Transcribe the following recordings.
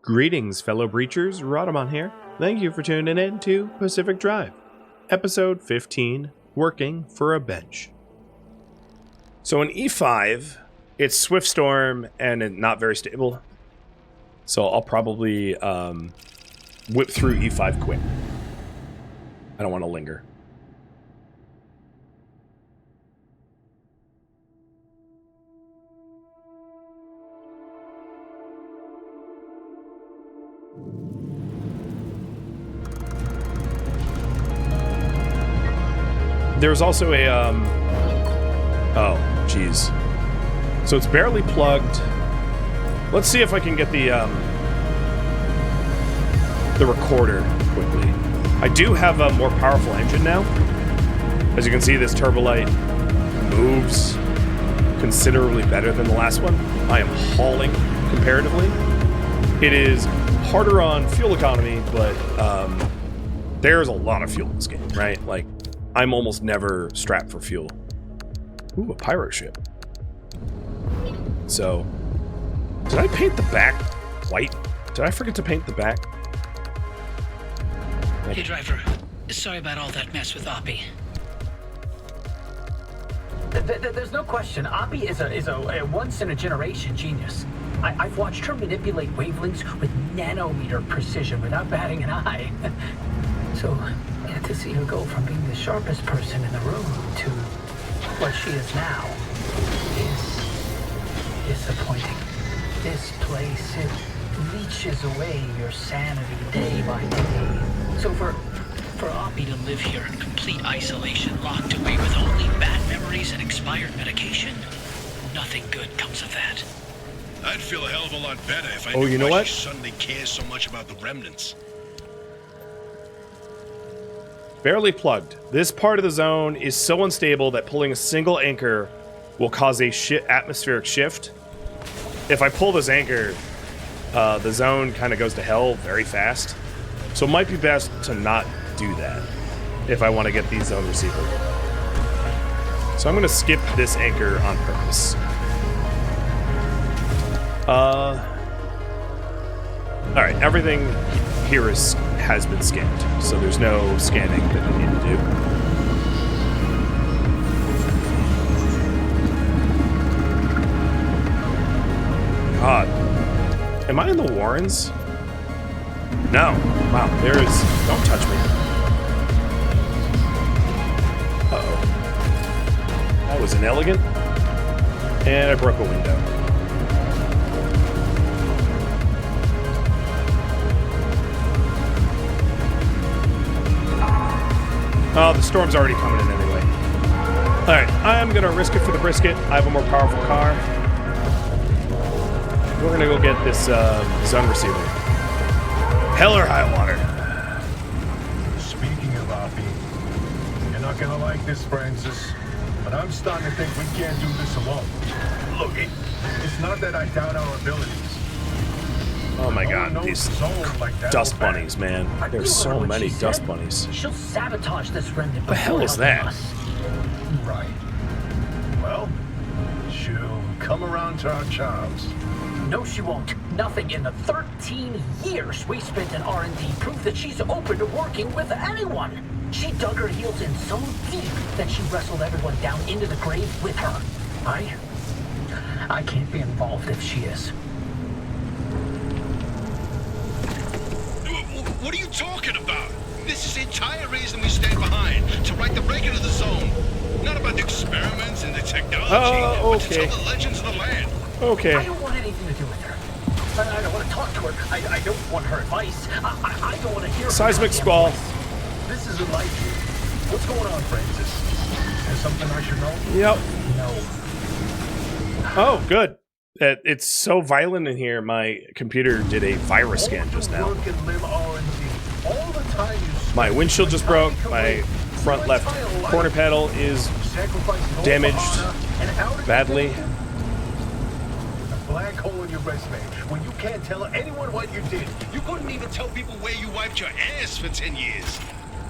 Greetings, fellow breachers. Rhadamant here. Thank you for tuning in to Pacific Drive, episode 15, Working for a Bench. So in E5, it's Swift Storm and not very stable. So I'll probably whip through E5 quick. I don't want to linger. There's also a, oh, jeez. So it's barely plugged. Let's see if I can get the recorder quickly. I do have a more powerful engine now. As you can see, this Turbolite moves considerably better than the last one. I am hauling comparatively. It is harder on fuel economy, but there's a lot of fuel in this game, right? Like, I'm almost never strapped for fuel. Ooh, a pirate ship. So, did I paint the back white? Did I forget to paint the back? Hey, driver. Sorry about all that mess with Oppie. There's no question. Oppie is a once-in-a-generation genius. I've watched her manipulate wavelengths with nanometer precision without batting an eye. So, yeah, to see her go from being the sharpest person in the room to what she is now is disappointing. This place, it leeches away your sanity day by day. So for Oppie to live here in complete isolation, locked away with only bad memories and expired medication, nothing good comes of that. I'd feel a hell of a lot better if I knew you know why what? she suddenly cares so much about the remnants. Barely plugged. This part of the zone is so unstable that pulling a single anchor will cause a atmospheric shift. If I pull this anchor, the zone kind of goes to hell very fast. So it might be best to not do that if I want to get the zone receiver. So I'm going to skip this anchor on purpose. Alright, everything here has been scanned, so there's no scanning that we need to do. God. Am I in the Warrens? No. Wow, there is... Don't touch me. Uh-oh. That was inelegant. And I broke a window. Oh, the storm's already coming in anyway. Alright, I'm gonna risk it for the brisket. I have a more powerful car. We're gonna go get this zone receiver. Hell or high water. Speaking of Oppie, you're not gonna like this, Francis, but I'm starting to think we can't do this alone. Look, it's not that I doubt our abilities. Oh my god, these dust bunnies, man. There's so many dust bunnies. She'll sabotage this remnant. The hell is that? Right. Well, she'll come around to our charms. No, she won't. Nothing in the 13 years we spent in R&D prove that she's open to working with anyone. She dug her heels in so deep that she wrestled everyone down into the grave with her. I can't be involved if she is. What are you talking about? This is the entire reason we stayed behind, to write the record of the zone. Not about the experiments and the technology, but to tell the legends of the land. Okay. I don't want anything to do with her. I don't want to talk to her. I don't want her advice. I don't want to hear Seismic squall. This isn't like you. What's going on, Francis? Is there something I should know? Yep. No. Oh, good. It's so violent in here, my computer did a virus scan just now. My windshield just broke, my front left corner panel is damaged badly. A black hole in your resume when you can't tell anyone what you did. You couldn't even tell people where you wiped your ass for 10 years.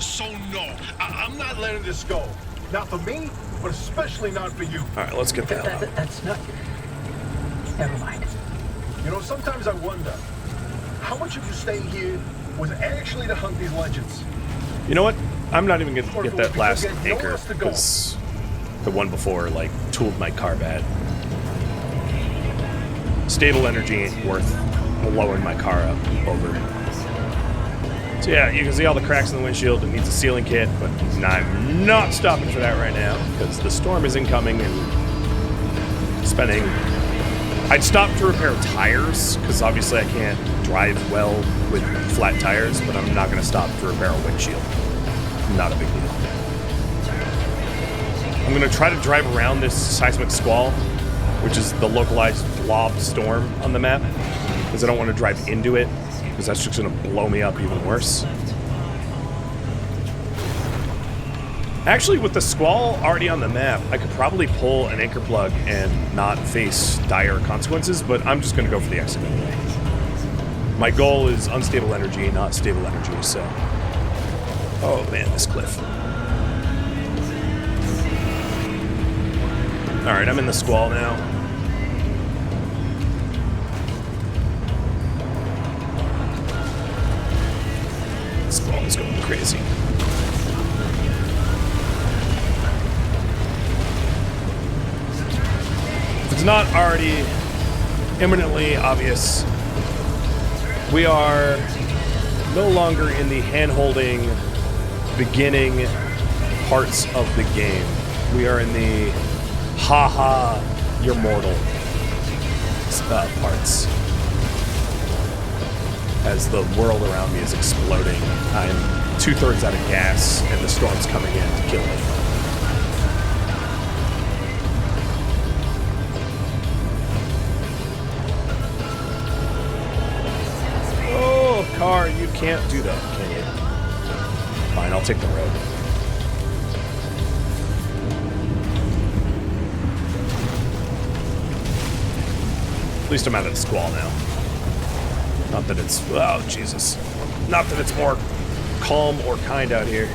So no, I'm not letting this go. Not for me, but especially not for you. Alright, let's get that out. That's not... Never mind. You know, sometimes I wonder, how how much of you staying here was actually to hunt these legends? You know what? I'm not even gonna get that last anchor because the one before like tooled my car bad. Stable energy ain't worth blowing my car up over. So yeah, you can see all the cracks in the windshield. It needs a sealing kit, but I'm not stopping for that right now because the storm is incoming and spending. I'd stop to repair tires because obviously I can't drive well with flat tires, but I'm not going to stop to repair a windshield. Not a big deal. I'm going to try to drive around this seismic squall, which is the localized blob storm on the map, because I don't want to drive into it, because that's just going to blow me up even worse. Actually, with the squall already on the map, I could probably pull an anchor plug and not face dire consequences, but I'm just going to go for the exit anyway. My goal is unstable energy, not stable energy, so... Oh man, this cliff. Alright, I'm in the squall now. The squall is going crazy. If it's not already imminently obvious, we are no longer in the hand-holding beginning parts of the game. We are in the haha, you're mortal parts. As the world around me is exploding, I'm 2/3 out of gas and the storm's coming in to kill me. Oh, car, you can't do that, can you? Fine, I'll take the road. At least I'm out of the squall now. Not that it's... Oh, Jesus. Not that it's more calm or kind out here.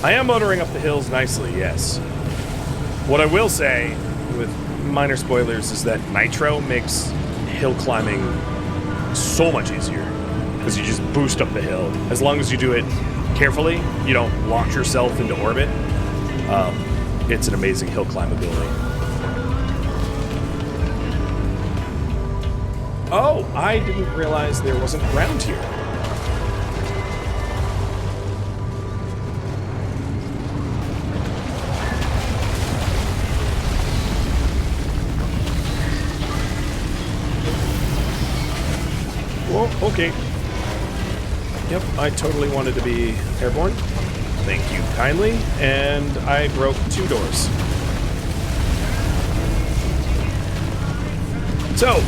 I am motoring up the hills nicely, yes. What I will say, with minor spoilers, is that nitro makes hill climbing so much easier. Because you just boost up the hill. As long as you do it carefully, you don't launch yourself into orbit. It's an amazing hill climb ability. Oh, I didn't realize there wasn't ground here. Whoa, okay. Yep, I totally wanted to be airborne. Thank you kindly. And I broke 2 doors. So,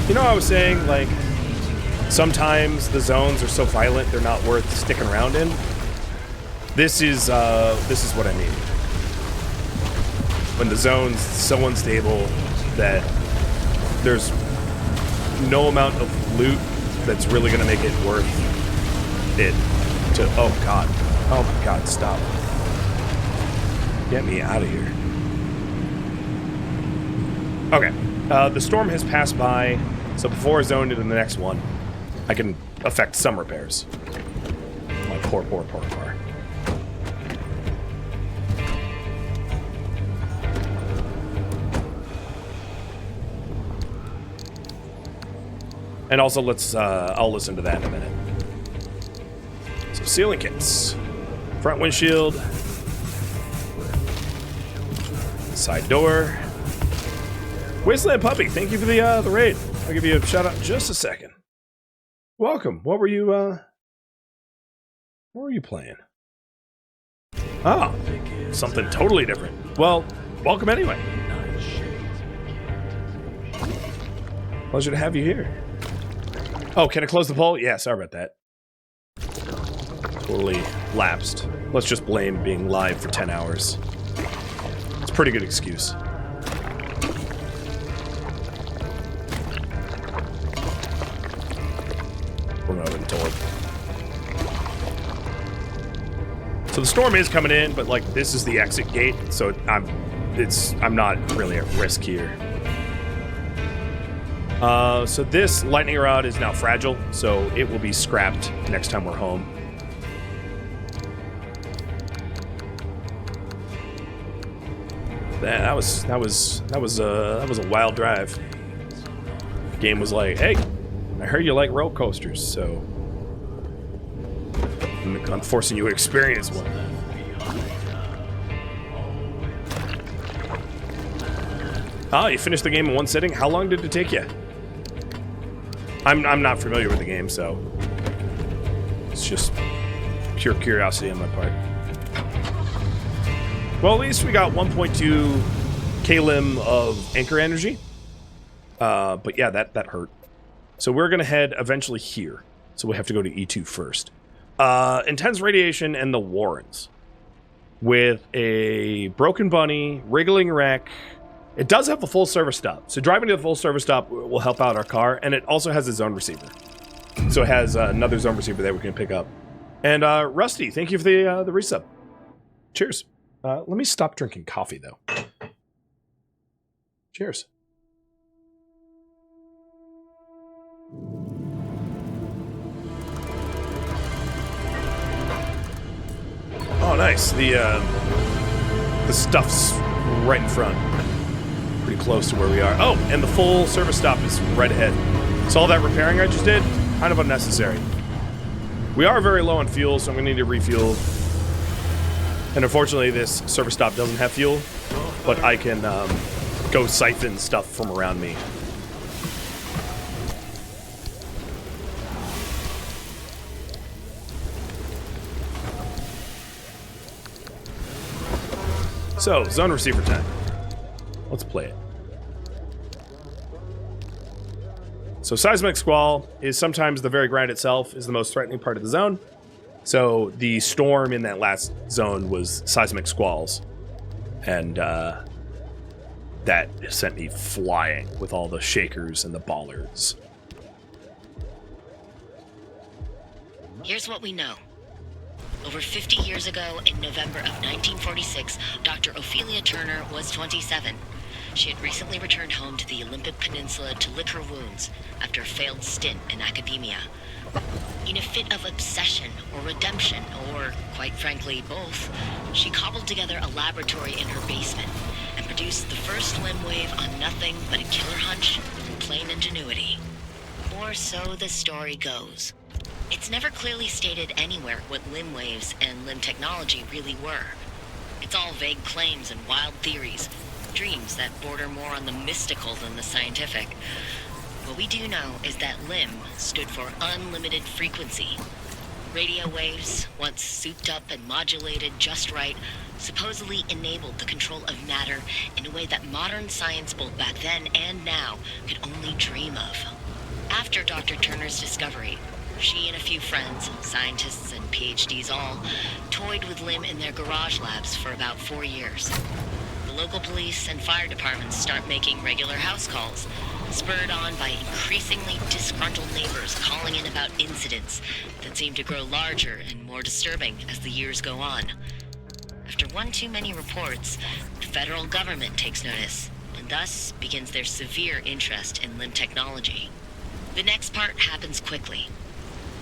you know, I was saying, like, sometimes the zones are so violent they're not worth sticking around in. This is what I mean. When the zone's so unstable that there's no amount of loot that's really gonna make it worth it to... Oh god. Oh my god, stop. Get me out of here. Okay. The storm has passed by. So before I zone into the next one, I can effect some repairs. My poor car. And also, I'll listen to that in a minute. So sealing kits. Front windshield. Side door. Wasteland Puppy, thank you for the raid. I'll give you a shout out in just a second. Welcome. What were you playing? Ah, something totally different. Well, welcome anyway. Pleasure to have you here. Oh, can I close the poll? Yeah, sorry about that. Totally lapsed. Let's just blame being live for 10 hours. It's a pretty good excuse. So the storm is coming in, but like this is the exit gate, so I'm not really at risk here. So this lightning rod is now fragile, so it will be scrapped next time we're home. That was a wild drive. The game was like, hey, I heard you like roller coasters, so I'm forcing you to experience one. Oh, you finished the game in one sitting? How long did it take you? I'm not familiar with the game, so it's just pure curiosity on my part. Well, at least we got 1.2 klim of anchor energy. But yeah, that hurt. So we're going to head eventually here. So we have to go to E2 first. Intense radiation and the Warrens. With a broken bunny, wriggling wreck. It does have a full service stop. So driving to the full service stop will help out our car. And it also has a zone receiver. So it has another zone receiver that we can pick up. And Rusty, thank you for the resub. Cheers. Let me stop drinking coffee, though. Cheers. Oh, nice. The stuff's right in front. Pretty close to where we are. Oh, and the full service stop is right ahead. So all that repairing I just did, kind of unnecessary. We are very low on fuel, so I'm going to need to refuel. And unfortunately, this service stop doesn't have fuel, but I can go siphon stuff from around me. So, zone receiver time. Let's play it. So, seismic squall is sometimes the very ground itself is the most threatening part of the zone. So, the storm in that last zone was seismic squalls. And that sent me flying with all the shakers and the bollards. Here's what we know. Over 50 years ago, in November of 1946, Dr. Ophelia Turner was 27. She had recently returned home to the Olympic Peninsula to lick her wounds after a failed stint in academia. In a fit of obsession or redemption, or, quite frankly, both, she cobbled together a laboratory in her basement and produced the first limb wave on nothing but a killer hunch and plain ingenuity. Or so the story goes. It's never clearly stated anywhere what limb waves and limb technology really were. It's all vague claims and wild theories, dreams that border more on the mystical than the scientific. What we do know is that limb stood for unlimited frequency. Radio waves, once souped up and modulated just right, supposedly enabled the control of matter in a way that modern science both back then and now could only dream of. After Dr. Turner's discovery, she and a few friends, scientists and PhDs all, toyed with limb in their garage labs for about 4 years. The local police and fire departments start making regular house calls, spurred on by increasingly disgruntled neighbors calling in about incidents that seem to grow larger and more disturbing as the years go on. After one too many reports, the federal government takes notice, and thus begins their severe interest in limb technology. The next part happens quickly.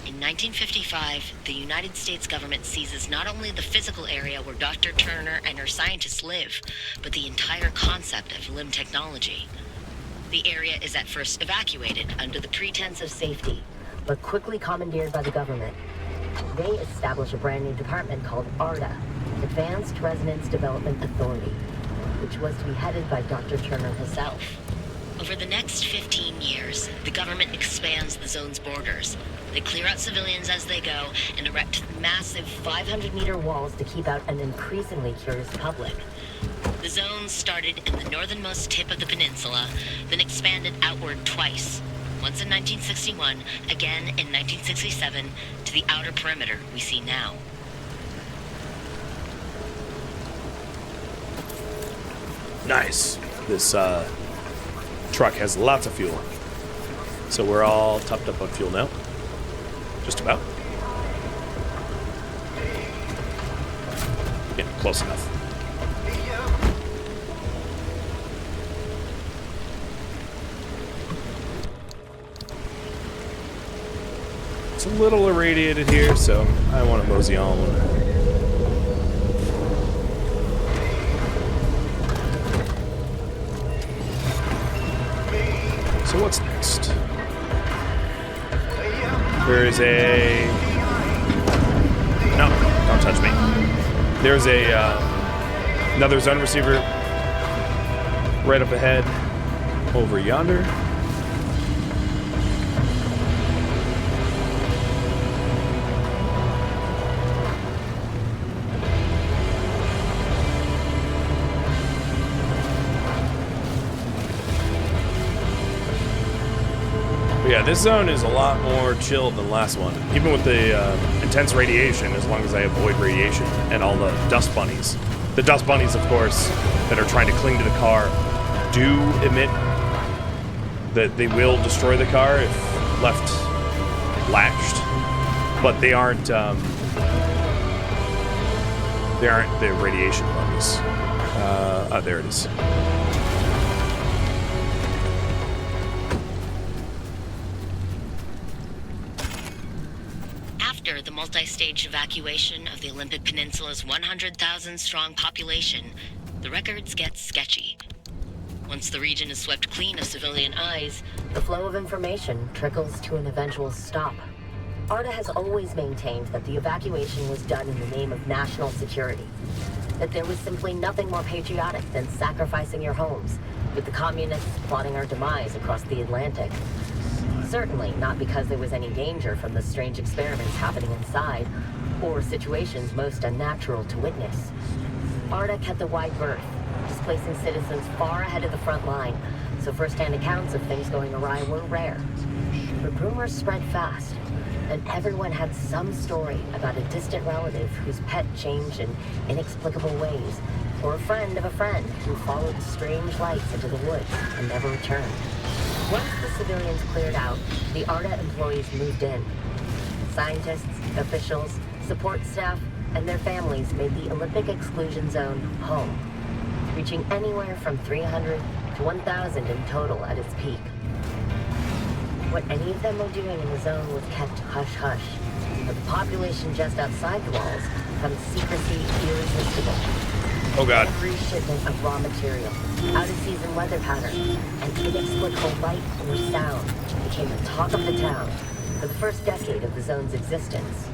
In 1955, the United States government seizes not only the physical area where Dr. Turner and her scientists live, but the entire concept of limb technology. The area is at first evacuated under the pretense of safety, but quickly commandeered by the government. They establish a brand new department called ARDA, Advanced Resonance Development Authority, which was to be headed by Dr. Turner herself. Over the next 15 years, the government expands the zone's borders. They clear out civilians as they go and erect massive 500-meter walls to keep out an increasingly curious public. The zone started in the northernmost tip of the peninsula, then expanded outward twice. Once in 1961, again in 1967, to the outer perimeter we see now. Nice. This truck has lots of fuel. So we're all topped up on fuel now. Just about. Yeah, close enough. It's a little irradiated here, so I want to mosey on. So what's next? There is a... No, don't touch me. There's a another zone receiver right up ahead over yonder. But yeah, this zone is a lot more chill than the last one. Even with the intense radiation, as long as I avoid radiation and all the dust bunnies. The dust bunnies, of course, that are trying to cling to the car do emit that they will destroy the car if left latched, but they aren't the radiation bunnies. Oh, there it is. After the multi-stage evacuation of the Olympic Peninsula's 100,000-strong population, the records get sketchy. Once the region is swept clean of civilian eyes, the flow of information trickles to an eventual stop. ARDA has always maintained that the evacuation was done in the name of national security. That there was simply nothing more patriotic than sacrificing your homes, with the communists plotting our demise across the Atlantic. Certainly not because there was any danger from the strange experiments happening inside, or situations most unnatural to witness. ARDA kept a wide berth, displacing citizens far ahead of the front line, so first-hand accounts of things going awry were rare. But rumors spread fast, and everyone had some story about a distant relative whose pet changed in inexplicable ways, or a friend of a friend who followed strange lights into the woods and never returned. Once the civilians cleared out, the ARDA employees moved in. Scientists, officials, support staff, and their families made the Olympic exclusion zone home, reaching anywhere from 300 to 1,000 in total at its peak. What any of them were doing in the zone was kept hush-hush, but the population just outside the walls found secrecy irresistible. Oh god. Every shipment of raw material, out-of-season weather patterns, and inexplicable light or sound became the talk of the town for the first decade of the zone's existence.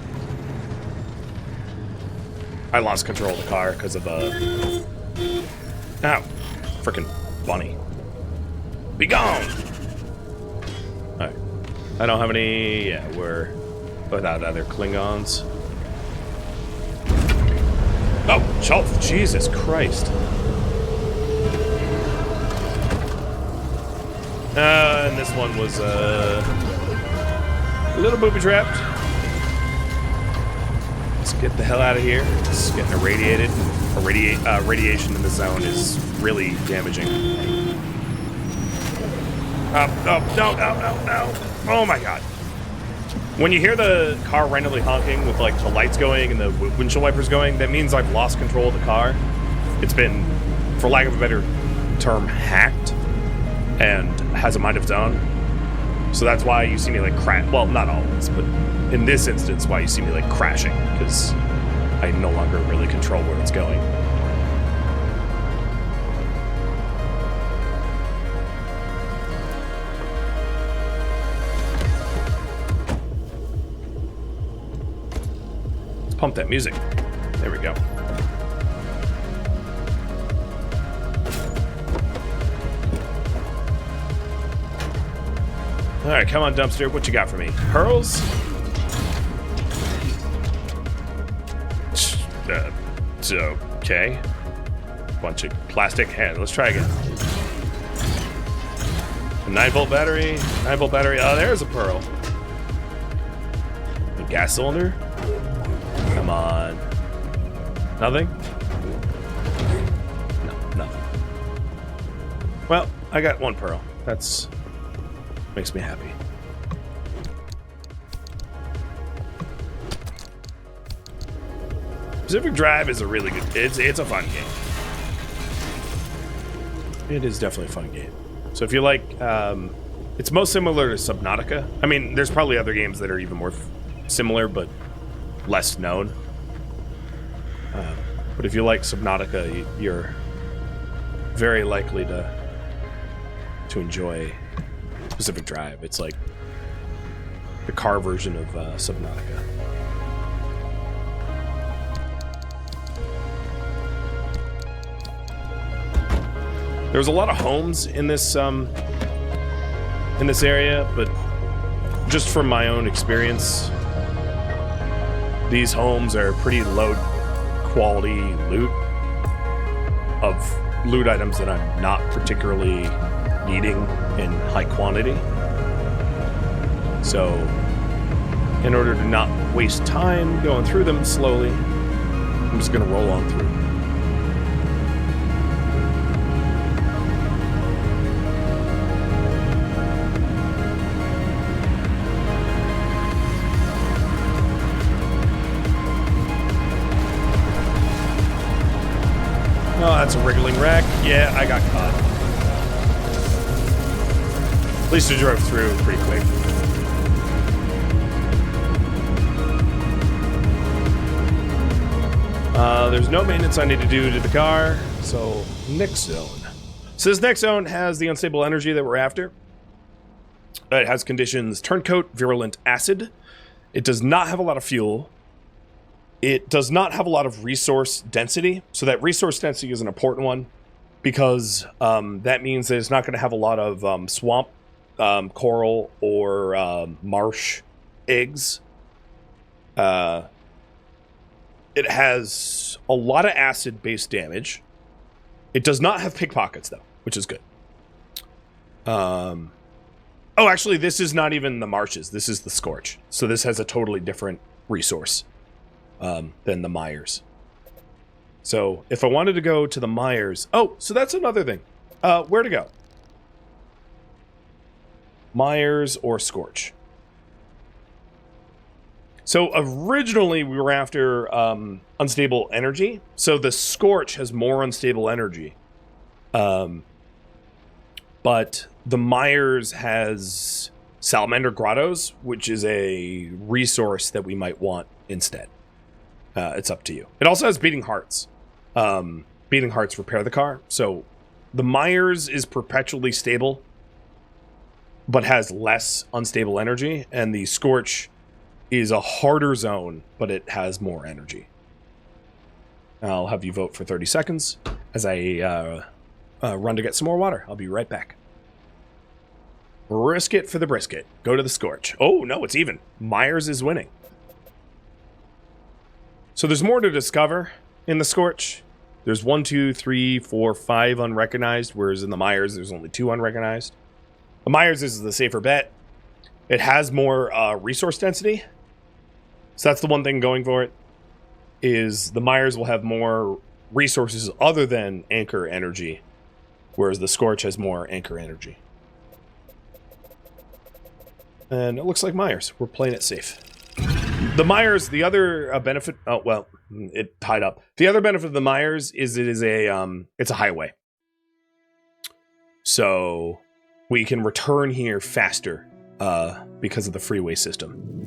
I lost control of the car because of ow, frickin' bunny. Be gone! Alright. I don't have any... Yeah, we're without other Klingons. Oh, Schultz, Jesus Christ. And this one was a little booby-trapped. Let's get the hell out of here. It's getting irradiated. Radiation in the zone is really damaging. No. Oh my god. When you hear the car randomly honking with like the lights going and the windshield wipers going, that means I've lost control of the car. It's been, for lack of a better term, hacked and has a mind of its own. So that's why you see me like crash. Well, not always, but in this instance, why you see me like crashing, because I no longer really control where it's going. Pump that music. There we go. Alright, come on, dumpster. What you got for me? Pearls? It's okay. Bunch of plastic. Hey, let's try again. A 9-volt battery. 9-volt battery. Oh, there's a pearl. A gas cylinder. Come on. Nothing? No, nothing. Well, I got one pearl. That's... makes me happy. Pacific Drive is a really good... It's a fun game. It is definitely a fun game. So if you like... It's most similar to Subnautica. I mean, there's probably other games that are even more similar, but less known. But if you like Subnautica, you're very likely to enjoy Pacific Drive. It's like the car version of Subnautica. There's a lot of homes in this area, but just from my own experience, these homes are pretty low quality loot of loot items that I'm not particularly needing in high quantity. So in order to not waste time going through them slowly, I'm just gonna roll on through. Oh, that's a wriggling wreck. Yeah, I got caught. At least I drove through pretty quick. There's no maintenance I need to do to the car, so next zone. So this next zone has the unstable energy that we're after. It has conditions turncoat, virulent acid. It does not have a lot of fuel. It does not have a lot of resource density. So that resource density is an important one because that means that it's not going to have a lot of swamp, coral, or marsh eggs. It has a lot of acid-based damage. It does not have pickpockets, though, which is good. Oh, actually, this is not even the marshes. This is the scorch. So this has a totally different resource than the mires. So if I wanted to go to the mires... Oh, so that's another thing. Where to go? Mires or scorch? So originally we were after unstable energy. So the scorch has more unstable energy. But the mires has salamander grottos, which is a resource that we might want instead. It's up to you. It also has beating hearts. Beating hearts repair the car. So the mires is perpetually stable, but has less unstable energy. And the scorch is a harder zone, but it has more energy. I'll have you vote for 30 seconds as I run to get some more water. I'll be right back. Risk it for the brisket. Go to the scorch. Oh, no, it's even. Myers is winning. So there's more to discover in the scorch. There's 1, 2, 3, 4, 5 unrecognized, whereas in the Myers, there's only 2 unrecognized. The Myers is the safer bet. It has more resource density. So that's the one thing going for it, is the Myers will have more resources other than anchor energy, whereas the Scorch has more anchor energy. And it looks like Myers. We're playing it safe. The Myers, the other benefit... Oh, well, it tied up. The other benefit of the Myers is it is it's a highway. So we can return here faster because of the freeway system.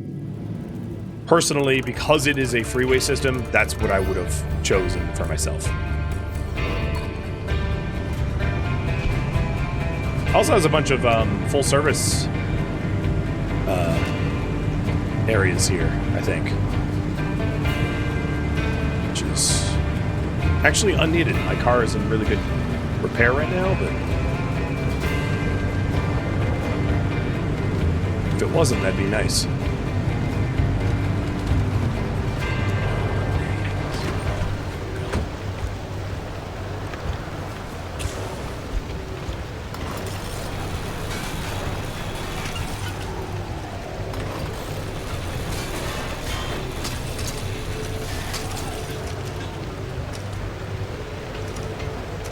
Personally, because it is a freeway system, that's what I would have chosen for myself. Also has a bunch of full service areas here, I think. Which is actually unneeded. My car is in really good repair right now, but if it wasn't, that'd be nice.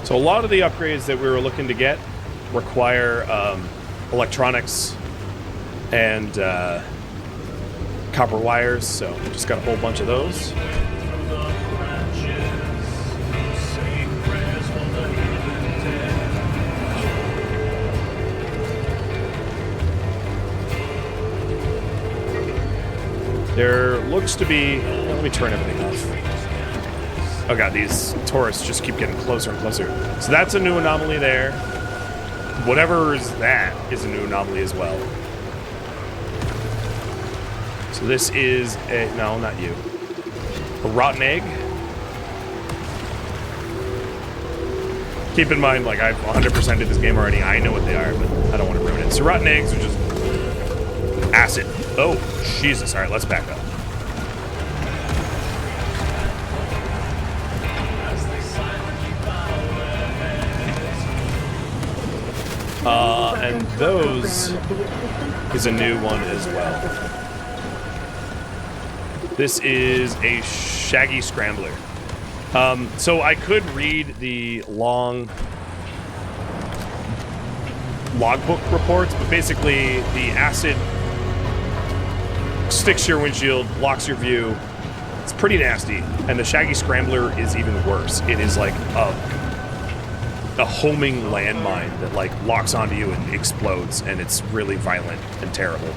So a lot of the upgrades that we were looking to get require electronics and copper wires, so just got a whole bunch of those. There looks to be... Let me turn everything off. Oh god, these tourists just keep getting closer and closer. So that's a new anomaly there. Whatever is that is a new anomaly as well. So this is a... No, not you. A rotten egg. Keep in mind, like, I've 100%ed this game already. I know what they are, but I don't want to ruin it. So rotten eggs are just acid. Oh, Jesus. All right, let's back up. And those is a new one as well. This is a shaggy scrambler. So I could read the long logbook reports, but basically the acid sticks to your windshield, blocks your view. It's pretty nasty. And the shaggy scrambler is even worse. It is like a homing landmine that like locks onto you and explodes, and it's really violent and terrible.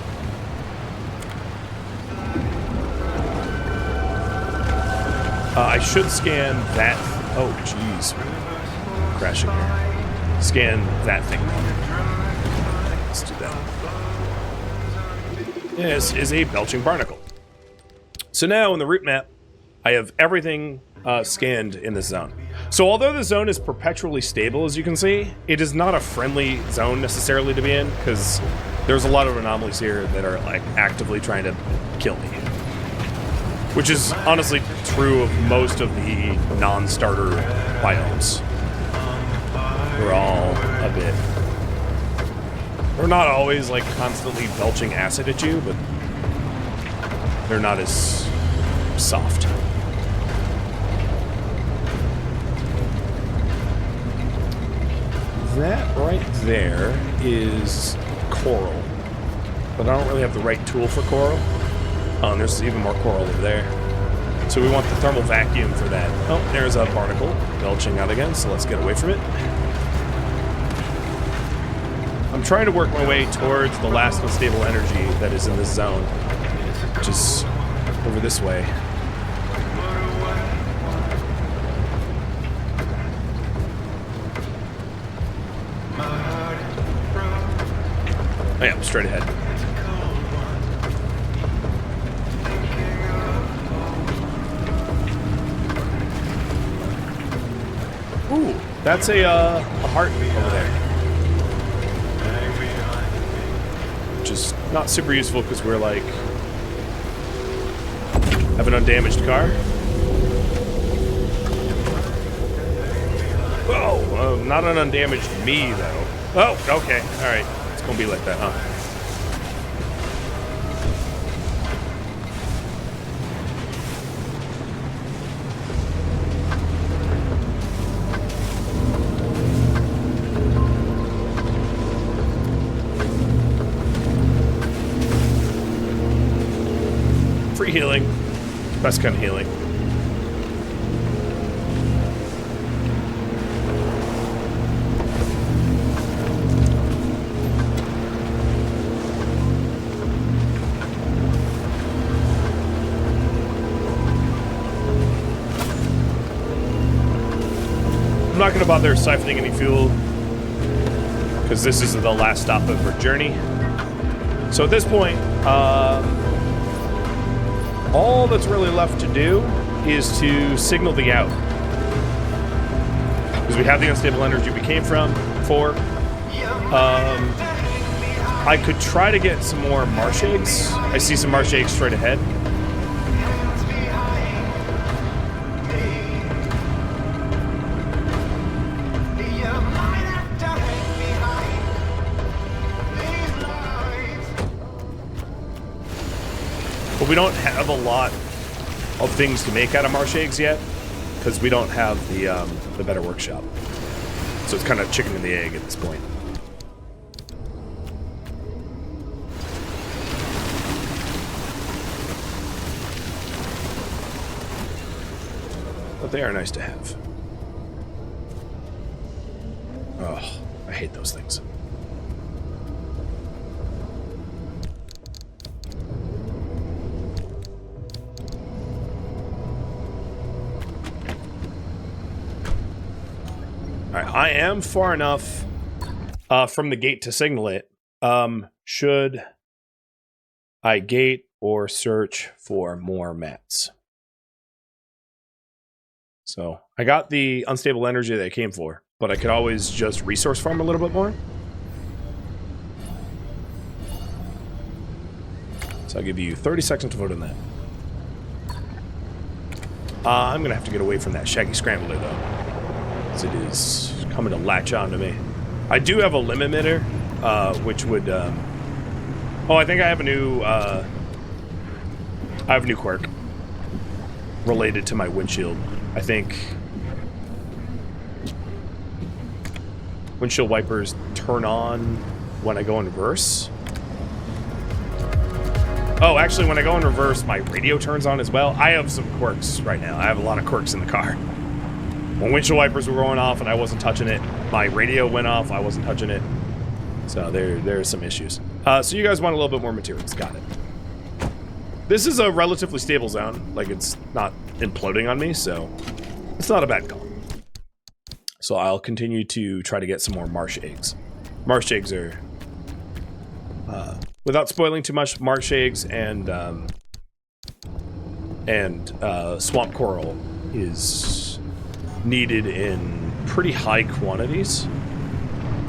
I should scan that. Oh, jeez. Crashing here. Scan that thing. Let's do that. This is a belching barnacle. So now in the route map, I have everything scanned in this zone. So although the zone is perpetually stable, as you can see, it is not a friendly zone necessarily to be in, because there's a lot of anomalies here that are like actively trying to kill me. Which is honestly true of most of the non-starter biomes. We're all a bit... They're not always like constantly belching acid at you, but they're not as soft. That right there is coral. But I don't really have the right tool for coral. Oh, and there's even more coral over there. So we want the thermal vacuum for that. Oh, there's a barnacle belching out again, so let's get away from it. I'm trying to work my way towards the last unstable energy that is in this zone, which is over this way. Oh yeah, straight ahead. Ooh, that's a heart over there. Which is not super useful because we're like... have an undamaged car. Oh, not an undamaged me though. Oh, okay, alright. It's gonna be like that, huh? Free healing. Best kind of healing. I'm not going to bother siphoning any fuel because this is the last stop of our journey. So at this point, all that's really left to do is to signal the out. Because we have the unstable energy we came for. I could try to get some more marsh eggs. I see some marsh eggs straight ahead. But we don't have a lot of things to make out of marsh eggs yet, because we don't have the better workshop. So it's kind of chicken and the egg at this point. But they are nice to have. Oh, I hate those things. Alright, I am far enough from the gate to signal it. Should I gate or search for more mats? So, I got the unstable energy that I came for, but I could always just resource farm a little bit more. So I'll give you 30 seconds to vote on that. I'm going to have to get away from that Shaggy Scrambler, though, as it is coming to latch on to me. I do have a limiter, which would... oh, I think I have a new... quirk related to my windshield. I think windshield wipers turn on when I go in reverse. Oh, actually, when I go in reverse, my radio turns on as well. I have some quirks right now. I have a lot of quirks in the car. When windshield wipers were going off and I wasn't touching it, my radio went off, I wasn't touching it. So there are some issues. So you guys want a little bit more materials. Got it. This is a relatively stable zone. Like, it's not imploding on me, so it's not a bad call. So I'll continue to try to get some more marsh eggs. Marsh eggs are... without spoiling too much, marsh eggs and swamp coral is needed in pretty high quantities.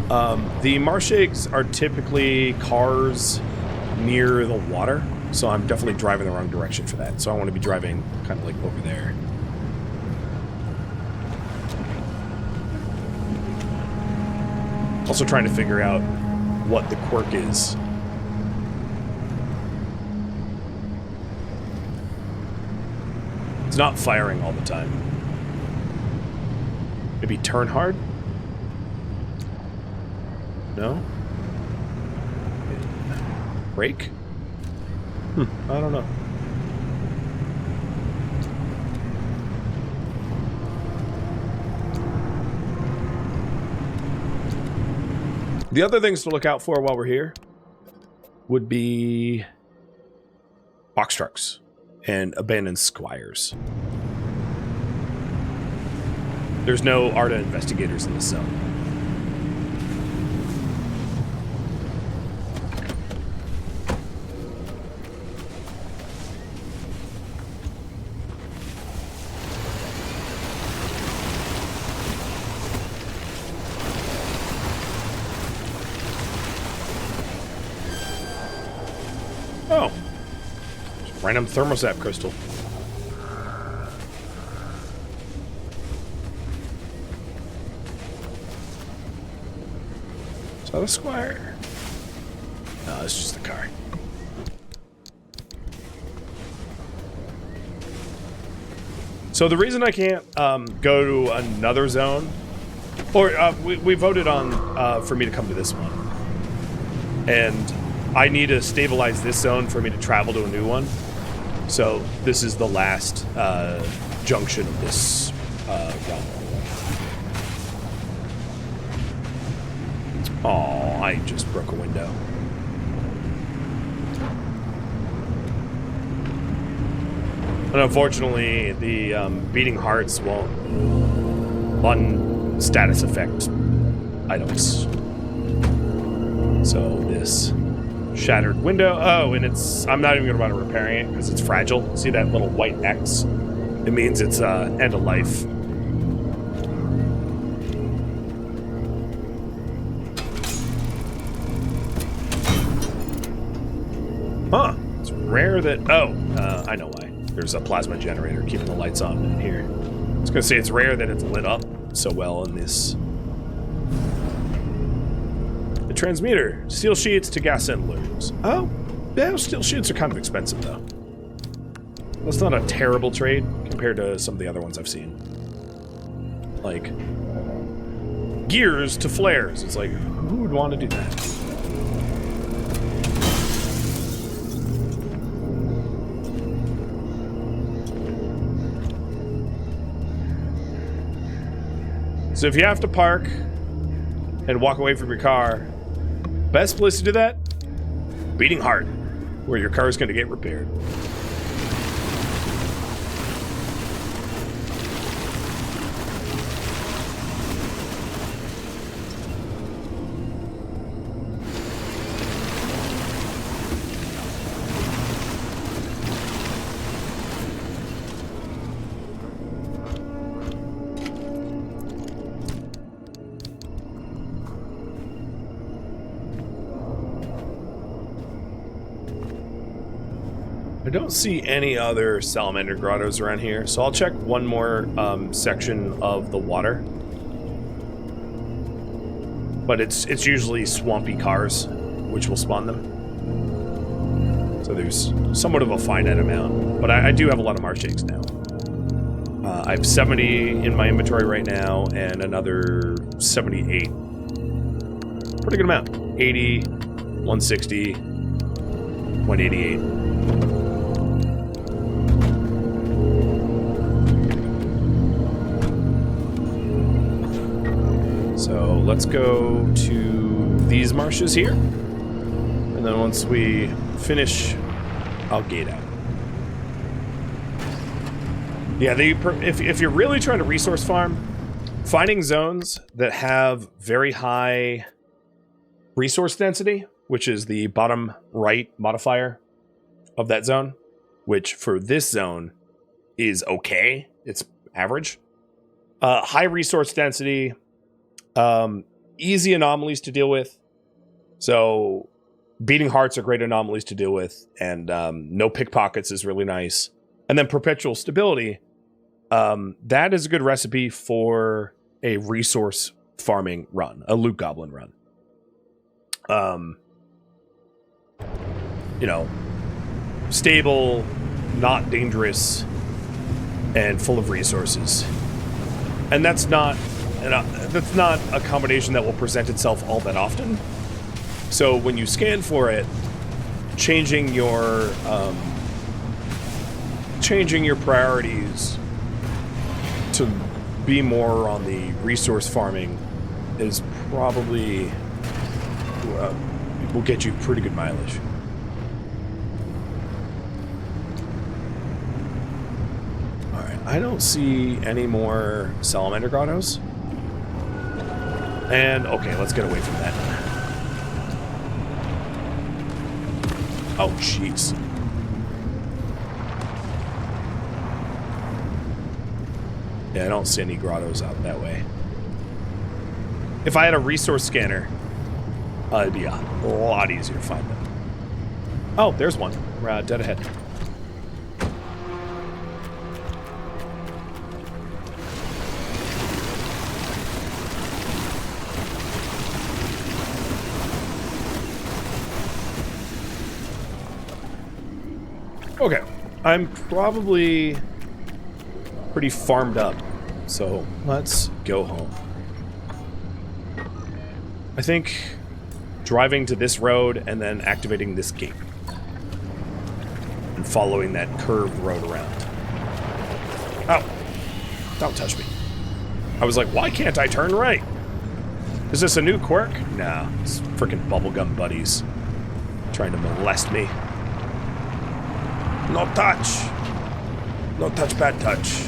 The marsh eggs are typically cars near the water, so I'm definitely driving the wrong direction for that. So I want to be driving kind of like over there. Also trying to figure out what the quirk is. It's not firing all the time. Maybe turn hard? No? Brake? I don't know. The other things to look out for while we're here would be box trucks and abandoned squires. There's no ARDA investigators in this zone. Oh. Random thermostat crystal. Is that a squire? No, it's just a car. So the reason I can't go to another zone, or we voted on for me to come to this one, and I need to stabilize this zone for me to travel to a new one. So this is the last junction of this realm. Oh, I just broke a window. And unfortunately, the beating hearts won't run status effect items. So this shattered window. Oh, and I'm not even going to bother repairing it because it's fragile. See that little white X? It means it's end of life. Huh. It's rare that... Oh, I know why. There's a plasma generator keeping the lights on in here. I was going to say it's rare that it's lit up so well in this. The transmitter. Steel sheets to gas end looms. Oh, yeah, steel sheets are kind of expensive, though. That's not a terrible trade compared to some of the other ones I've seen. Like, gears to flares. It's like, who would want to do that? So if you have to park and walk away from your car, best place to do that? Beating Heart, where your car is going to get repaired. I don't see any other salamander grottos around here, so I'll check one more section of the water. But it's usually swampy cars, which will spawn them. So there's somewhat of a finite amount, but I do have a lot of marsh eggs now. I have 70 in my inventory right now, and another 78. Pretty good amount. 80, 160, 188. So let's go to these marshes here. And then once we finish, I'll gate out. Yeah, if you're really trying to resource farm, finding zones that have very high resource density, which is the bottom right modifier of that zone, which for this zone is okay. It's average. High resource density, easy anomalies to deal with. So beating hearts are great anomalies to deal with, and no pickpockets is really nice. And then perpetual stability, that is a good recipe for a resource farming run, a loot goblin run. You know, stable, not dangerous, and full of resources. And that's not a combination that will present itself all that often. So when you scan for it, changing your priorities to be more on the resource farming is probably will get you pretty good mileage. All right, I don't see any more salamander grottos. And okay, let's get away from that. Oh, jeez. Yeah, I don't see any grottos out that way. If I had a resource scanner, it'd be a lot easier to find them. Oh, there's one. Dead ahead. Okay, I'm probably pretty farmed up, so let's go home. I think driving to this road and then activating this gate and following that curved road around. Oh, don't touch me. I was like, why can't I turn right? Is this a new quirk? Nah, it's freaking bubblegum buddies trying to molest me. No touch. No touch, bad touch.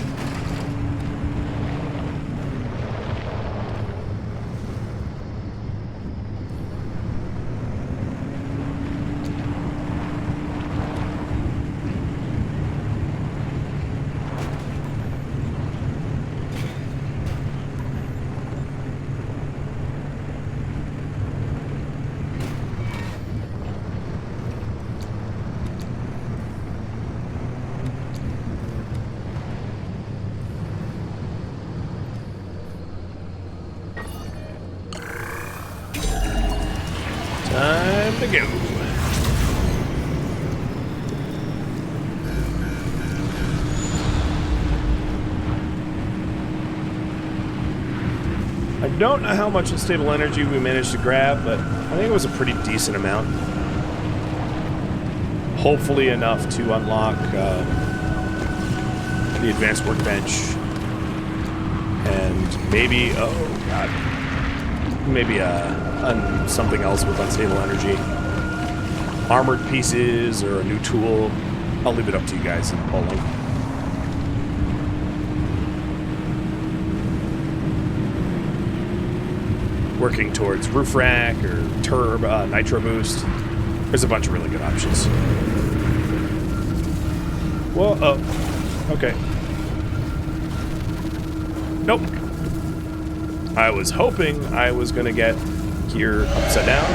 Time to go. I don't know how much unstable energy we managed to grab, but I think it was a pretty decent amount. Hopefully enough to unlock the advanced workbench. And maybe, oh god, maybe something else with unstable energy. Armored pieces or a new tool. I'll leave it up to you guys in the polling. Working towards roof rack or turb, nitro boost. There's a bunch of really good options. Whoa, oh, okay. Nope. I was hoping I was gonna get here upside down.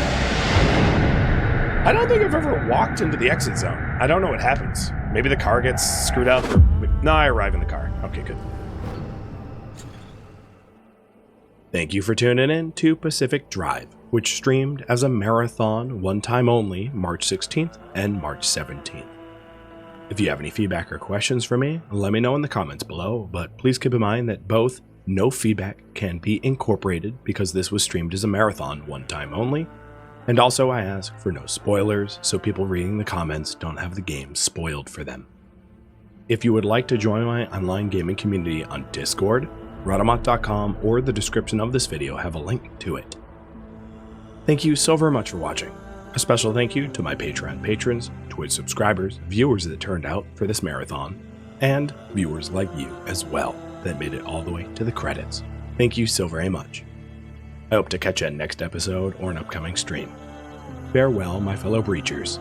I don't think I've ever walked into the exit zone. I don't know what happens. Maybe the car gets screwed up. Or... No, I arrive in the car. Okay, good. Thank you for tuning in to Pacific Drive, which streamed as a marathon one time only March 16th and March 17th. If you have any feedback or questions for me, let me know in the comments below, but please keep in mind that both no feedback can be incorporated because this was streamed as a marathon one time only, and also I ask for no spoilers so people reading the comments don't have the game spoiled for them. If you would like to join my online gaming community on Discord, Rhadamant.com or the description of this video have a link to it. Thank you so very much for watching. A special thank you to my Patreon patrons, Twitch subscribers, viewers that turned out for this marathon, and viewers like you as well that made it all the way to the credits. Thank you so very much. I hope to catch you at next episode or an upcoming stream. Farewell, my fellow breachers.